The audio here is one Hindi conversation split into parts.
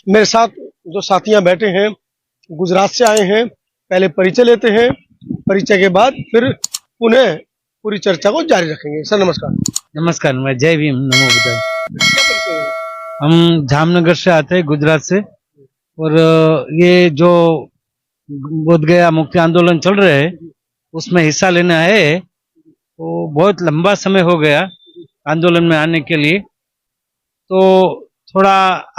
मेरे साथ जो साथियां बैठे हैं गुजरात से आए हैं। पहले परिचय लेते हैं, परिचय के बाद फिर पुनः पूरी चर्चा को जारी रखेंगे। सर नमस्कार। नमस्कार, मैं जय भीम, नमो बुद्धाय। क्या परिचय है? हम जामनगर से आते हैं, गुजरात से। और ये जो बोध गया मुक्ति आंदोलन चल रहे है उसमें हिस्सा लेना है। तो बहुत लंबा समय हो गया आंदोलन में आने के लिए, तो थोड़ा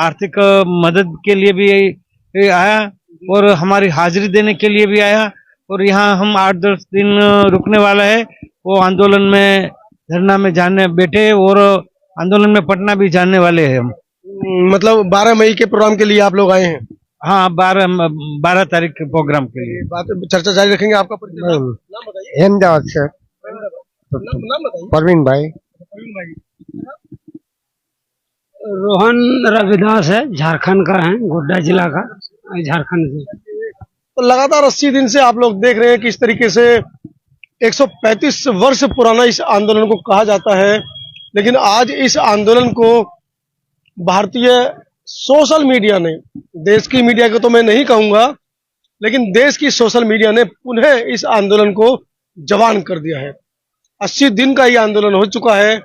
आर्थिक मदद के लिए भी आया और हमारी हाजिरी देने के लिए भी आया। और यहाँ हम 8-10 दिन रुकने वाला है। वो आंदोलन में धरना में जाने बैठे और आंदोलन में पटना भी जाने वाले हैं हम। मतलब 12 मई के प्रोग्राम के लिए आप लोग आए हैं? हाँ, 12 तारीख के प्रोग्राम के लिए। बात चर्चा जारी रखेंगे। आपका परिचय नाम बताइए। अहमदाबाद से नाम बताइए। परवीन भाई। प्रवीण भाई। रोहन रविदास है, झारखंड का है, गोड्डा जिला का, झारखंड से। तो लगातार 80 दिन से आप लोग देख रहे हैं किस तरीके से 135 वर्ष पुराना इस आंदोलन को कहा जाता है, लेकिन आज इस आंदोलन को भारतीय सोशल मीडिया ने, देश की मीडिया को तो मैं नहीं कहूंगा, लेकिन देश की सोशल मीडिया ने पुनः इस आंदोलन को जवान कर दिया है। 80 दिन का ये आंदोलन हो चुका है।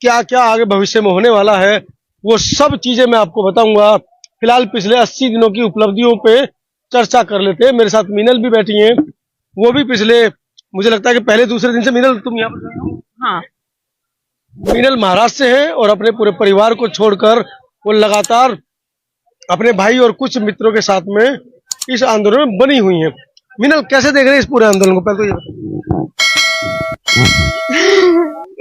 क्या क्या आगे भविष्य में होने वाला है वो सब चीजें मैं आपको बताऊंगा। फिलहाल पिछले 80 दिनों की उपलब्धियों पे चर्चा कर लेते हैं। मेरे साथ मीनल भी बैठी हैं, वो भी पिछले, मुझे लगता है कि पहले दूसरे दिन से। मीनल तुम यहाँ पर? हाँ। मीनल महाराष्ट्र से है और अपने पूरे परिवार को छोड़कर वो लगातार अपने भाई और कुछ मित्रों के साथ में इस आंदोलन में बनी हुई है। मीनल कैसे देख रहे हैं इस पूरे आंदोलन को? पहले तो ये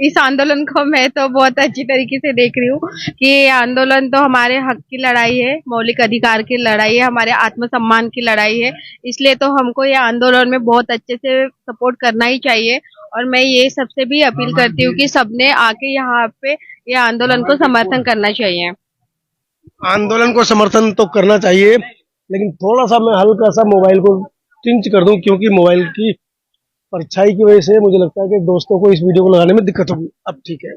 इस आंदोलन को मैं तो बहुत अच्छी तरीके से देख रही हूँ कि ये आंदोलन तो हमारे हक की लड़ाई है, मौलिक अधिकार की लड़ाई है, हमारे आत्मसम्मान की लड़ाई है। इसलिए तो हमको ये आंदोलन में बहुत अच्छे से सपोर्ट करना ही चाहिए। और मैं ये सबसे भी अपील करती हूँ कि सबने आके यहाँ पे ये आंदोलन को समर्थन करना चाहिए। आंदोलन को समर्थन तो करना चाहिए, लेकिन थोड़ा सा मैं हल्का सा मोबाइल को टिंच कर दूं, क्योंकि मोबाइल की परछाई की वजह से मुझे लगता है कि दोस्तों को इस वीडियो को लगाने में दिक्कत होगी। अब ठीक है।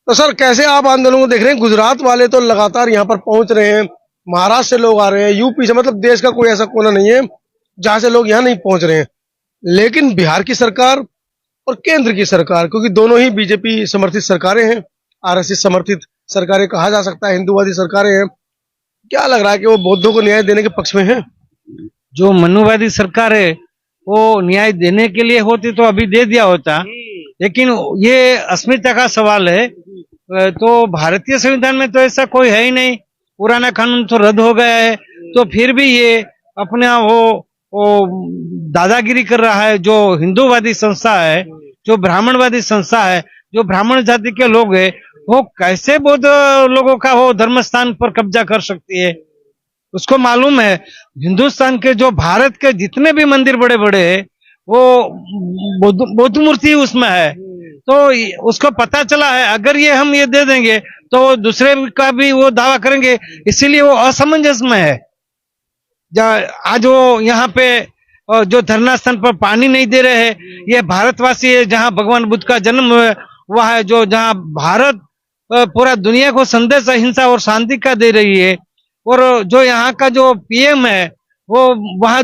तो सर कैसे आप आंदोलन को देख रहे हैं? गुजरात वाले तो लगातार यहाँ पर पहुंच रहे हैं, महाराष्ट्र से लोग आ रहे हैं, यूपी से, मतलब देश का कोई ऐसा कोना नहीं है जहां से लोग यहाँ नहीं पहुंच रहे हैं। लेकिन बिहार की सरकार और केंद्र की सरकार, क्योंकि दोनों ही बीजेपी समर्थित सरकारें हैं, आरएसएस समर्थित सरकारें कहा जा सकता है, हिंदूवादी सरकारें हैं, क्या लग रहा है कि वो बौद्धों को न्याय देने के पक्ष में है? जो मनुवादी सरकार है वो न्याय देने के लिए होती तो अभी दे दिया होता, लेकिन ये अस्मिता का सवाल है। तो भारतीय संविधान में तो ऐसा कोई है ही नहीं, पुराना कानून तो रद्द हो गया है। तो फिर भी ये अपना वो दादागिरी कर रहा है। जो हिंदूवादी संस्था है, जो ब्राह्मणवादी संस्था है, जो ब्राह्मण जाति के लोग है, वो कैसे बौद्ध लोगों का वो धर्म स्थान पर कब्जा कर सकती है? उसको मालूम है हिंदुस्तान के, जो भारत के जितने भी मंदिर बड़े बड़े है वो बौद्ध मूर्ति उसमें है। तो उसको पता चला है अगर ये हम ये दे देंगे तो दूसरे का भी वो दावा करेंगे, इसीलिए वो असमंजस में है। आज वो यहाँ पे जो धरना स्थान पर पानी नहीं दे रहे हैं, ये भारतवासी है जहाँ भगवान बुद्ध का जन्म हुआ है, जो जहाँ भारत पूरा दुनिया को संदेश अहिंसा और शांति का दे रही है। और जो यहाँ का जो पीएम है वो वहां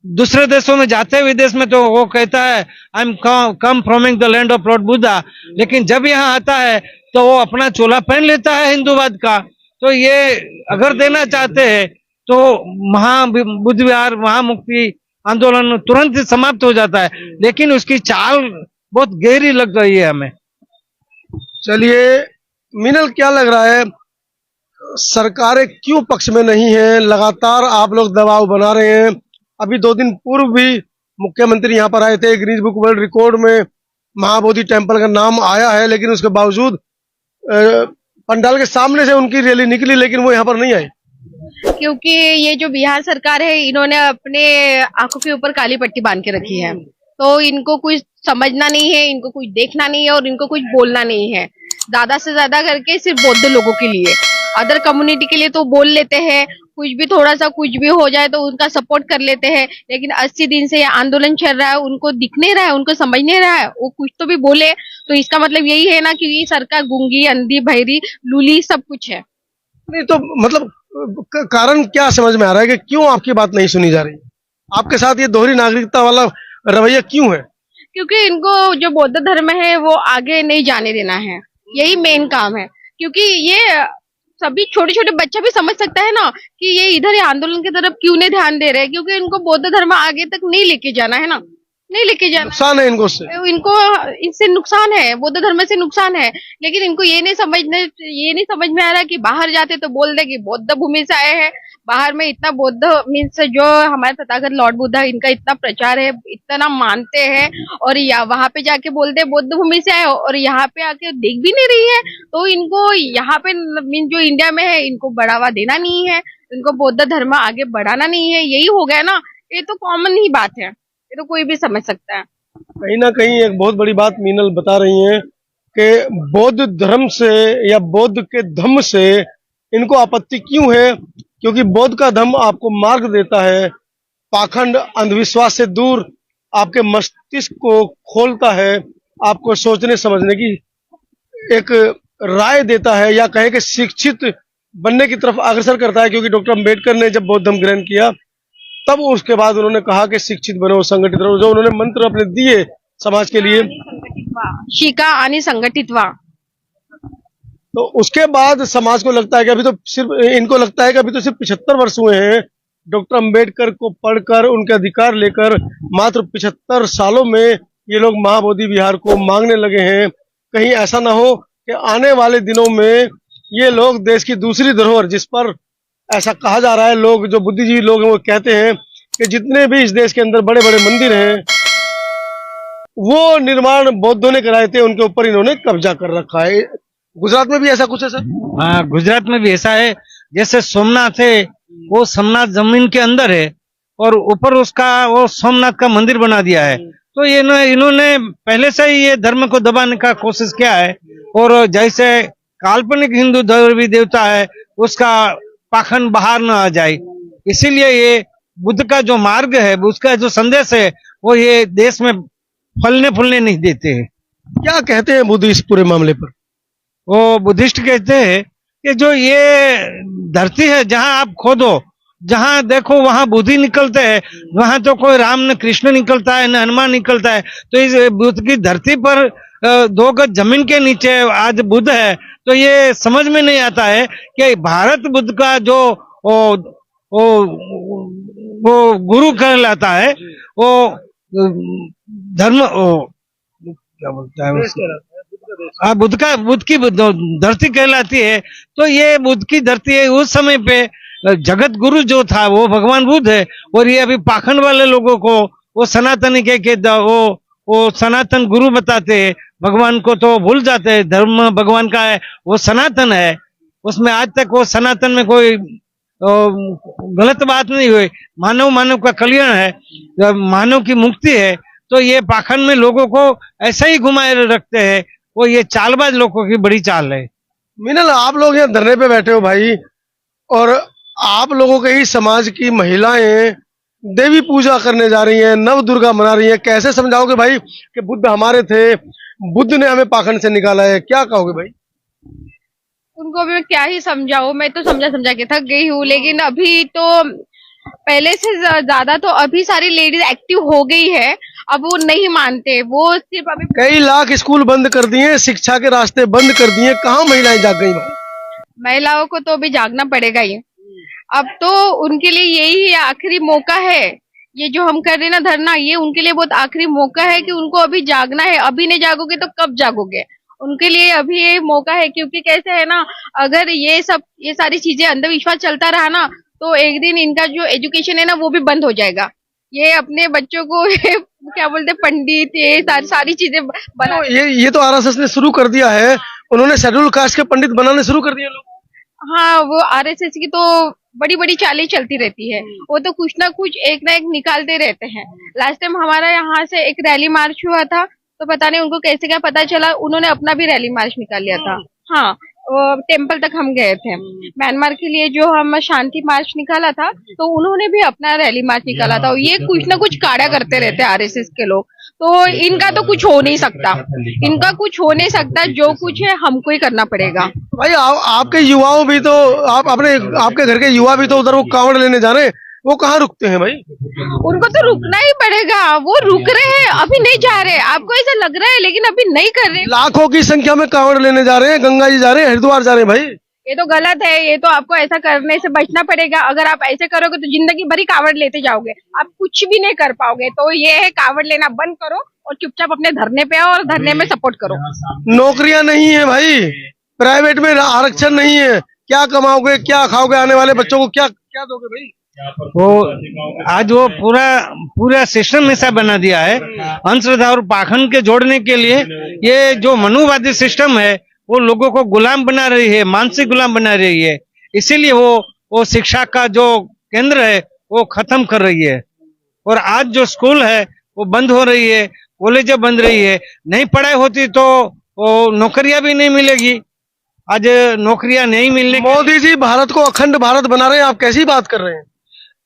दूसरे देशों में जाते हैं, विदेश में, तो वो कहता है I am come from the land of Lord Buddha, लेकिन जब यहाँ आता है तो वो अपना चोला पहन लेता है हिंदूवाद का। तो ये अगर देना चाहते हैं तो बुद्ध विहार, महामुक्ति आंदोलन तुरंत ही समाप्त हो जाता है, लेकिन उसकी चाल बहुत गहरी लग रही है हमें। चलिए मीनल, क्या लग रहा है सरकारें क्यों पक्ष में नहीं है? लगातार आप लोग दबाव बना रहे हैं। अभी 2 दिन पूर्व भी मुख्यमंत्री यहाँ पर आए थे, गिनीज बुक वर्ल्ड रिकॉर्ड में महाबोधि टेम्पल का नाम आया है, लेकिन उसके बावजूद पंडाल के सामने से उनकी रैली निकली, लेकिन वो यहाँ पर नहीं आए। क्योंकि ये जो बिहार सरकार है, इन्होंने अपने आंखों के ऊपर काली पट्टी बांध के रखी है। तो इनको कुछ समझना नहीं है, इनको कुछ देखना नहीं है और इनको कुछ बोलना नहीं है। ज्यादा से ज्यादा करके सिर्फ बौद्ध लोगों के लिए, अदर कम्युनिटी के लिए तो बोल लेते हैं, कुछ भी थोड़ा सा कुछ भी हो जाए तो उनका सपोर्ट कर लेते हैं। लेकिन 80 दिन से ये आंदोलन चल रहा है, उनको दिख नहीं रहा है, उनको समझ नहीं रहा है, वो कुछ तो भी बोले तो इसका मतलब यही है ना कि ये सरकार गूंगी, अंधी, बहरी, लूली सब कुछ है। नहीं तो मतलब कारण क्या समझ में आ रहा है कि क्यों आपकी बात नहीं सुनी जा रही? आपके साथ ये दोहरी नागरिकता वाला रवैया क्यों है? क्योंकि इनको जो बौद्ध धर्म है वो आगे नहीं जाने देना है, यही मेन काम है। क्योंकि ये सभी छोटे छोटे बच्चा भी समझ सकता है ना कि ये इधर ये आंदोलन की तरफ क्यों नहीं ध्यान दे रहे हैं, क्योंकि इनको बौद्ध धर्म आगे तक नहीं लेके जाना है ना, नहीं लेके जाना। नुकसान है इनको उससे। इनको इससे नुकसान है, बौद्ध धर्म से नुकसान है, लेकिन इनको ये नहीं समझ में आ रहा कि बाहर जाते तो बोल दे कि बौद्ध भूमि से आए हैं, बाहर में इतना बौद्ध मीन्स जो हमारे तथागत लॉर्ड बुद्धा इनका इतना प्रचार है, इतना मानते हैं, और वहां पे जाके बोलते बौद्ध भूमि से आए और यहाँ पे आके देख भी नहीं रही है। तो इनको यहाँ पे मीन जो इंडिया में है इनको बढ़ावा देना नहीं है, इनको बौद्ध धर्म आगे बढ़ाना नहीं है, यही हो गया ना। ये तो कॉमन ही बात है, ये तो कोई भी समझ सकता है। कहीं ना कहीं एक बहुत बड़ी बात मीनल बता रही हैं कि बौद्ध धर्म से या बौद्ध के धम्म से इनको आपत्ति क्यों है, क्योंकि बौद्ध का धम्म आपको मार्ग देता है, पाखंड अंधविश्वास से दूर आपके मस्तिष्क को खोलता है, आपको सोचने समझने की एक राय देता है, या कहे कि शिक्षित बनने की तरफ अग्रसर करता है। क्योंकि डॉक्टर अम्बेडकर ने जब बौद्ध धर्म ग्रहण किया तब उसके बाद उन्होंने कहा कि शिक्षित बनो, संगठित रहो, जो उन्होंने मंत्र अपने दिए समाज के लिए, शिका आणि संगठित व्हा। तो उसके बाद समाज को लगता है कि अभी तो सिर्फ इनको लगता है कि अभी तो सिर्फ 75 वर्ष हुए हैं डॉक्टर अंबेडकर को पढ़कर, उनके अधिकार लेकर। मात्र 75 सालों में ये लोग महाबोधि विहार को मांगने लगे हैं। कहीं ऐसा ना हो कि आने वाले दिनों में ये लोग देश की दूसरी धरोहर, जिस पर ऐसा कहा जा रहा है, लोग जो बुद्धिजीवी लोग हैं वो कहते हैं कि जितने भी इस देश के अंदर बड़े बड़े मंदिर हैं वो निर्माण बौद्धों ने कराए थे, उनके ऊपर इन्होंने कब्जा कर रखा है। गुजरात में भी ऐसा कुछ है सर? हाँ, गुजरात में भी ऐसा है। जैसे सोमनाथ है, वो सोमनाथ जमीन के अंदर है और ऊपर उसका वो सोमनाथ का मंदिर बना दिया है। तो ये इन्होंने पहले से ही ये धर्म को दबाने का कोशिश किया है। और जैसे काल्पनिक हिंदू देवी देवता है उसका पाखंड बाहर न आ जाए, इसीलिए ये बुद्ध का जो मार्ग है, उसका जो संदेश है, वो ये देश में फलने फूलने नहीं देते हैं। क्या कहते हैं बुद्ध इस पूरे मामले पर? वो बुद्धिस्ट कहते हैं कि जो ये धरती है, जहां आप खोदो, जहां देखो वहां बुद्धि निकलते हैं, वहां तो कोई राम न कृष्ण निकलता है न हनुमान निकलता है। तो इस बुद्ध की धरती पर 2 गज जमीन के नीचे आज बुद्ध है। तो ये समझ में नहीं आता है कि भारत बुद्ध का जो वो गुरु कहलाता है, वो धर्म क्या बोलता है उसको, बुद्ध की धरती कहलाती है। तो ये बुद्ध की धरती है। उस समय पे जगत गुरु जो था वो भगवान बुद्ध है, और ये अभी पाखंड वाले लोगों को वो सनातनी के वो सनातन गुरु बताते हैं। भगवान को तो भूल जाते हैं, धर्म भगवान का है, वो सनातन है, उसमें आज तक वो सनातन में कोई गलत बात नहीं हुई। मानव का कल्याण है, मानव की मुक्ति है। तो ये पाखंड में लोगों को ऐसा ही घुमाए रखते हैं, वो ये चालबाज लोगों की बड़ी चाल है। मीनल, आप लोग यहाँ धरने पे बैठे हो भाई, और आप लोगों के ही समाज की महिलाएं देवी पूजा करने जा रही हैं, नव दुर्गा मना रही हैं। कैसे समझाओगे भाई कि बुद्ध हमारे थे, बुद्ध ने हमें पाखंड से निकाला है? क्या कहोगे भाई? उनको भी मैं क्या ही समझाऊं, मैं तो समझा के थक गई हूँ। लेकिन अभी तो पहले से ज्यादा तो अभी सारी लेडीज एक्टिव हो गई है, अब वो नहीं मानते। वो सिर्फ अभी कई लाख स्कूल बंद कर दिए, शिक्षा के रास्ते बंद कर दिए, कहाँ महिलाएं जाग गई भाई? महिलाओं को तो अभी जागना पड़ेगा ही। अब तो उनके लिए यही आखिरी मौका है, ये जो हम कर रहे हैं ना धरना, ये उनके लिए बहुत आखिरी मौका है कि उनको अभी जागना है। अभी नहीं जागोगे तो कब जागोगे? उनके लिए अभी ये मौका है। क्योंकि कैसे है ना, अगर ये सारी चीजें अंधविश्वास चलता रहा ना, तो एक दिन इनका जो एजुकेशन है ना वो भी बंद हो जाएगा। ये अपने बच्चों को क्या बोलते पंडित, ये सारी चीजें बना। तो ये तो आरएसएस ने शुरू कर दिया है, उन्होंने शेड्यूल कास्ट के पंडित बनाने शुरू कर दिए लोग। हाँ, वो आरएसएस की तो बड़ी बड़ी चालें चलती रहती है, वो तो कुछ ना कुछ एक ना एक निकालते रहते हैं। लास्ट टाइम हमारा यहाँ से एक रैली मार्च हुआ था, तो पता नहीं उनको कैसे क्या पता चला, उन्होंने अपना भी रैली मार्च निकाल लिया था। हाँ, टेम्पल तक हम गए थे। म्यांमार के लिए जो हम शांति मार्च निकाला था, तो उन्होंने भी अपना रैली मार्च निकाला था। ये कुछ ना कुछ काड़ा करते रहते आरएसएस के लोग, तो इनका तो कुछ हो नहीं सकता, इनका कुछ हो नहीं सकता। जो कुछ है हमको ही करना पड़ेगा। भाई आपके युवाओं भी तो आपके घर के युवा भी तो उधर वो कांवड़ लेने जा रहे हैं, वो कहाँ रुकते हैं भाई? उनको तो रुकना ही पड़ेगा। वो रुक रहे हैं, अभी नहीं जा रहे। आपको ऐसा लग रहा है, लेकिन अभी नहीं कर रहे। लाखों की संख्या में कांवड़ लेने जा रहे हैं, गंगा जी जा रहे हैं, हरिद्वार जा रहे हैं भाई। ये तो गलत है। ये तो आपको ऐसा करने से बचना पड़ेगा। अगर आप ऐसे करोगे तो जिंदगी भर ही कांवड़ लेते जाओगे, आप कुछ भी नहीं कर पाओगे। तो ये है, कांवड़ लेना बंद करो और चुपचाप अपने धरने पे आओ और धरने में सपोर्ट करो। नौकरियां नहीं है भाई, प्राइवेट में आरक्षण नहीं है, क्या कमाओगे, क्या खाओगे, आने वाले बच्चों को क्या क्या दोगे भाई? वो आज वो पूरा सिस्टम ऐसा बना दिया है अंधश्रद्धा और पाखंड के जोड़ने के लिए। ये जो मनुवादी सिस्टम है वो लोगों को गुलाम बना रही है, मानसिक गुलाम बना रही है। इसीलिए वो शिक्षा का जो केंद्र है वो खत्म कर रही है। और आज जो स्कूल है वो बंद हो रही है, कॉलेजें बंद रही है। नहीं पढ़ाई होती तो नौकरियां भी नहीं मिलेगी। आज नौकरियां नहीं मिलने मोदी जी भारत को अखंड भारत बना रहे हैं, आप कैसी बात कर रहे हैं?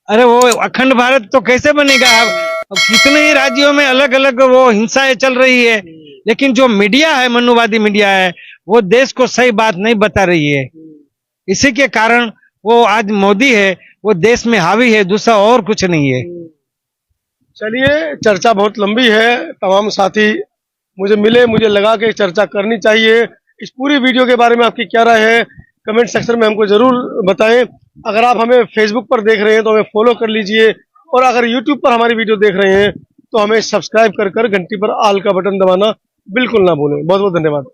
अरे वो अखंड भारत तो कैसे बनेगा? अब कितने ही राज्यों में अलग अलग वो हिंसाएं चल रही है, लेकिन जो मीडिया है, मनुवादी मीडिया है, वो देश को सही बात नहीं बता रही है। इसी के कारण वो आज मोदी है वो देश में हावी है, दूसरा और कुछ नहीं है। चलिए, चर्चा बहुत लंबी है। तमाम साथी मुझे मिले, मुझे लगा कि चर्चा करनी चाहिए। इस पूरी वीडियो के बारे में आपकी क्या राय है, कमेंट सेक्शन में हमको जरूर बताएं। अगर आप हमें फेसबुक पर देख रहे हैं तो हमें फॉलो कर लीजिए, और अगर यूट्यूब पर हमारी वीडियो देख रहे हैं तो हमें सब्सक्राइब कर घंटी पर ऑल का बटन दबाना बिल्कुल ना भूलें। बहुत बहुत धन्यवाद।